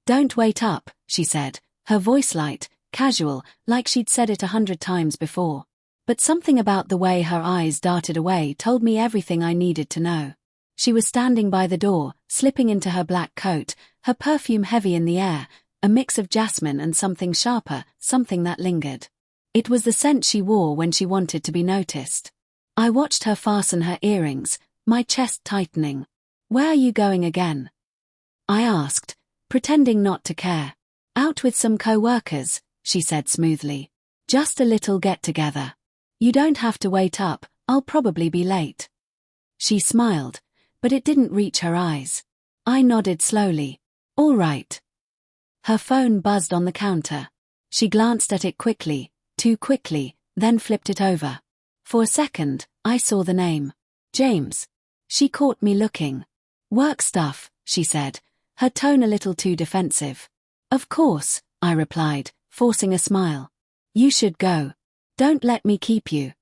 Don't wait up, she said, her voice light, casual, like she'd said it 100 times before. But something about the way her eyes darted away told me everything I needed to know. She was standing by the door, slipping into her black coat, her perfume heavy in the air, a mix of jasmine and something sharper, something that lingered. It was the scent she wore when she wanted to be noticed. I watched her fasten her earrings, my chest tightening. "Where are you going again?" I asked, pretending not to care. "Out with some co-workers," she said smoothly. "Just a little get-together. You don't have to wait up, I'll probably be late." She smiled, but it didn't reach her eyes. I nodded slowly. "All right." Her phone buzzed on the counter. She glanced at it quickly, too quickly, then flipped it over. For a second, I saw the name. James. She caught me looking. "Work stuff," she said, her tone a little too defensive. "Of course," I replied, forcing a smile. "You should go. Don't let me keep you."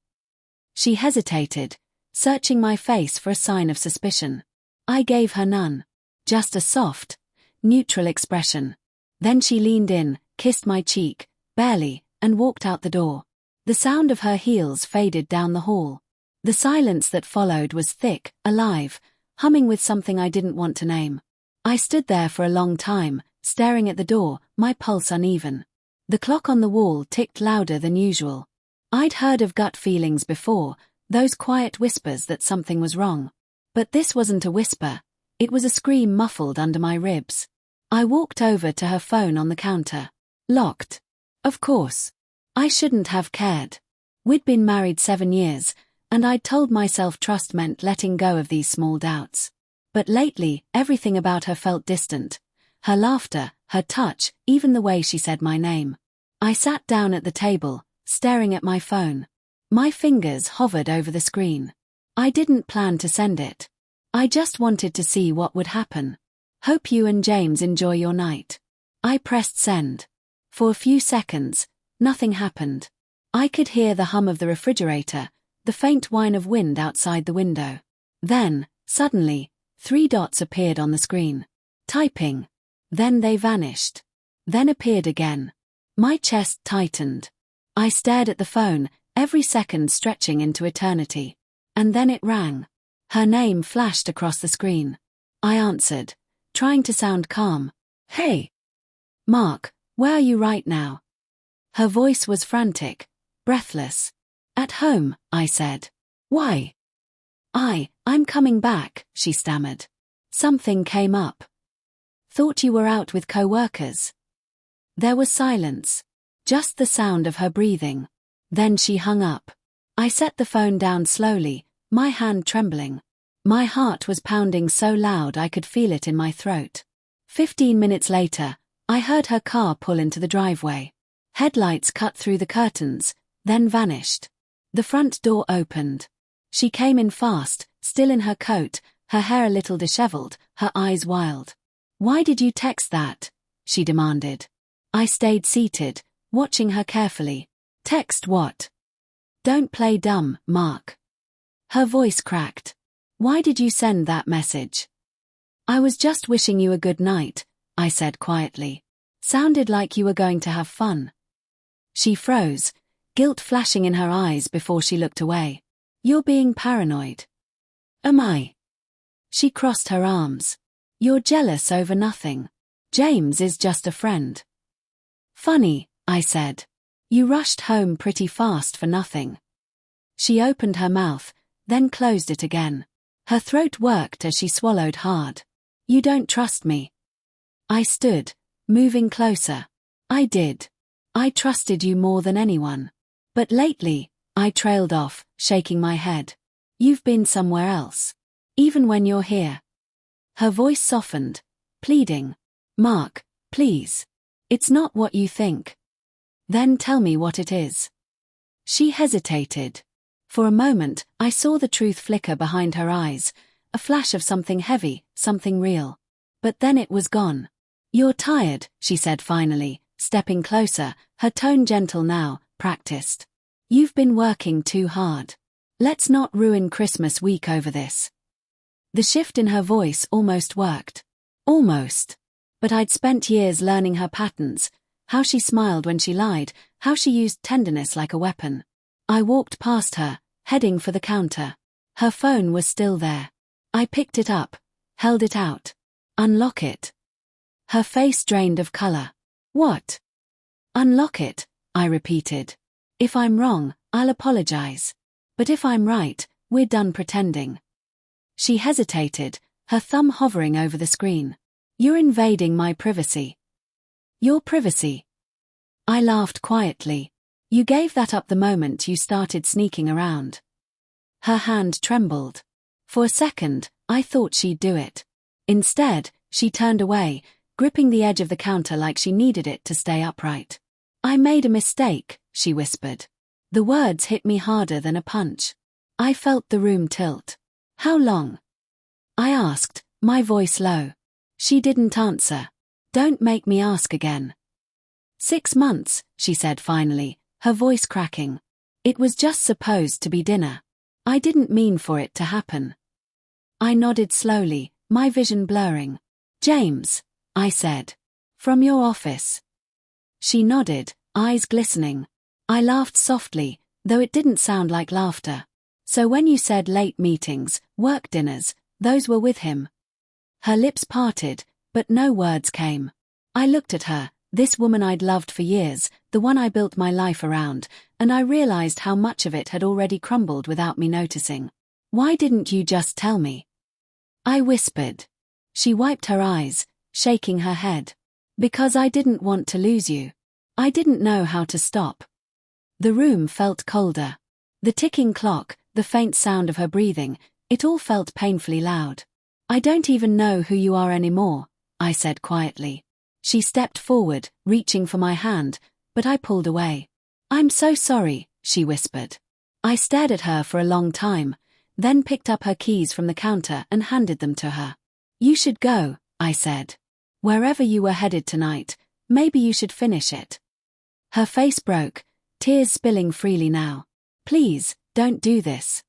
She hesitated, searching my face for a sign of suspicion. I gave her none. Just a soft, neutral expression. Then she leaned in, kissed my cheek, barely, and walked out the door. The sound of her heels faded down the hall. The silence that followed was thick, alive, humming with something I didn't want to name. I stood there for a long time, staring at the door, my pulse uneven. The clock on the wall ticked louder than usual. I'd heard of gut feelings before, those quiet whispers that something was wrong. But this wasn't a whisper, it was a scream muffled under my ribs. I walked over to her phone on the counter. Locked. Of course. I shouldn't have cared. We'd been married 7 years, and I'd told myself trust meant letting go of these small doubts. But lately, everything about her felt distant. Her laughter, her touch, even the way she said my name. I sat down at the table, staring at my phone. My fingers hovered over the screen. I didn't plan to send it. I just wanted to see what would happen. "Hope you and James enjoy your night." I pressed send. For a few seconds, nothing happened. I could hear the hum of the refrigerator, the faint whine of wind outside the window. Then, suddenly, 3 dots appeared on the screen. Typing. Then they vanished. Then appeared again. My chest tightened. I stared at the phone, every second stretching into eternity. And then it rang. Her name flashed across the screen. I answered, trying to sound calm. "Hey. Mark, where are you right now?" Her voice was frantic, breathless. "At home," I said. "Why?" I'm coming back," she stammered. "Something came up." "Thought you were out with co-workers." There was silence. Just the sound of her breathing. Then she hung up. I set the phone down slowly, my hand trembling. My heart was pounding so loud I could feel it in my throat. 15 minutes later, I heard her car pull into the driveway. Headlights cut through the curtains, then vanished. The front door opened. She came in fast, still in her coat, her hair a little disheveled, her eyes wild. "Why did you text that?" she demanded. I stayed seated, watching her carefully. "Text what?" "Don't play dumb, Mark." Her voice cracked. "Why did you send that message?" "I was just wishing you a good night," I said quietly. "Sounded like you were going to have fun." She froze, guilt flashing in her eyes before she looked away. "You're being paranoid." "Am I?" She crossed her arms. "You're jealous over nothing. James is just a friend." "Funny," I said. "You rushed home pretty fast for nothing." She opened her mouth, then closed it again. Her throat worked as she swallowed hard. "You don't trust me." I stood, moving closer. "I did. I trusted you more than anyone. But lately," I trailed off, shaking my head. "You've been somewhere else. Even when you're here." Her voice softened, pleading. "Mark, please. It's not what you think." "Then tell me what it is." She hesitated. For a moment, I saw the truth flicker behind her eyes, a flash of something heavy, something real. But then it was gone. "You're tired," she said finally, stepping closer, her tone gentle now, practiced. "You've been working too hard. Let's not ruin Christmas week over this." The shift in her voice almost worked. Almost. But I'd spent years learning her patterns, how she smiled when she lied, how she used tenderness like a weapon. I walked past her, heading for the counter. Her phone was still there. I picked it up, held it out. Unlock it. Her face drained of color. What? Unlock it, I repeated. If I'm wrong, I'll apologize. But if I'm right, we're done pretending. She hesitated, her thumb hovering over the screen. You're invading my privacy. Your privacy? I laughed quietly. You gave that up the moment you started sneaking around. Her hand trembled. For a second, I thought she'd do it. Instead, she turned away, gripping the edge of the counter like she needed it to stay upright. I made a mistake, she whispered. The words hit me harder than a punch. I felt the room tilt. How long? I asked, my voice low. She didn't answer. Don't make me ask again. 6 months, she said finally, her voice cracking. It was just supposed to be dinner. I didn't mean for it to happen. I nodded slowly, my vision blurring. James, I said. From your office. She nodded, eyes glistening. I laughed softly, though it didn't sound like laughter. So when you said late meetings, work dinners, those were with him. Her lips parted, but no words came. I looked at her, this woman I'd loved for years, the one I built my life around, and I realized how much of it had already crumbled without me noticing. Why didn't you just tell me? I whispered. She wiped her eyes, shaking her head. Because I didn't want to lose you. I didn't know how to stop. The room felt colder. The ticking clock, the faint sound of her breathing, it all felt painfully loud. I don't even know who you are anymore, I said quietly. She stepped forward, reaching for my hand, but I pulled away. I'm so sorry, she whispered. I stared at her for a long time, then picked up her keys from the counter and handed them to her. You should go, I said. Wherever you were headed tonight, maybe you should finish it. Her face broke, tears spilling freely now. Please, don't do this.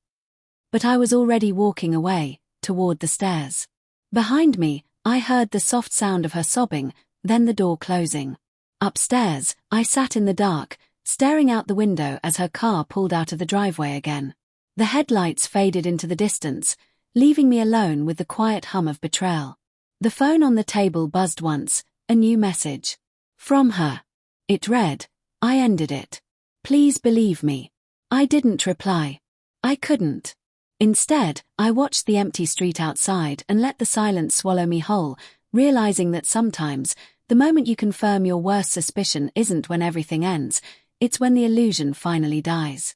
But I was already walking away, toward the stairs. Behind me, I heard the soft sound of her sobbing, then the door closing. Upstairs, I sat in the dark, staring out the window as her car pulled out of the driveway again. The headlights faded into the distance, leaving me alone with the quiet hum of betrayal. The phone on the table buzzed once, a new message. From her. It read. I ended it. Please believe me. I didn't reply. I couldn't. Instead, I watched the empty street outside and let the silence swallow me whole, realizing that sometimes, the moment you confirm your worst suspicion isn't when everything ends, it's when the illusion finally dies.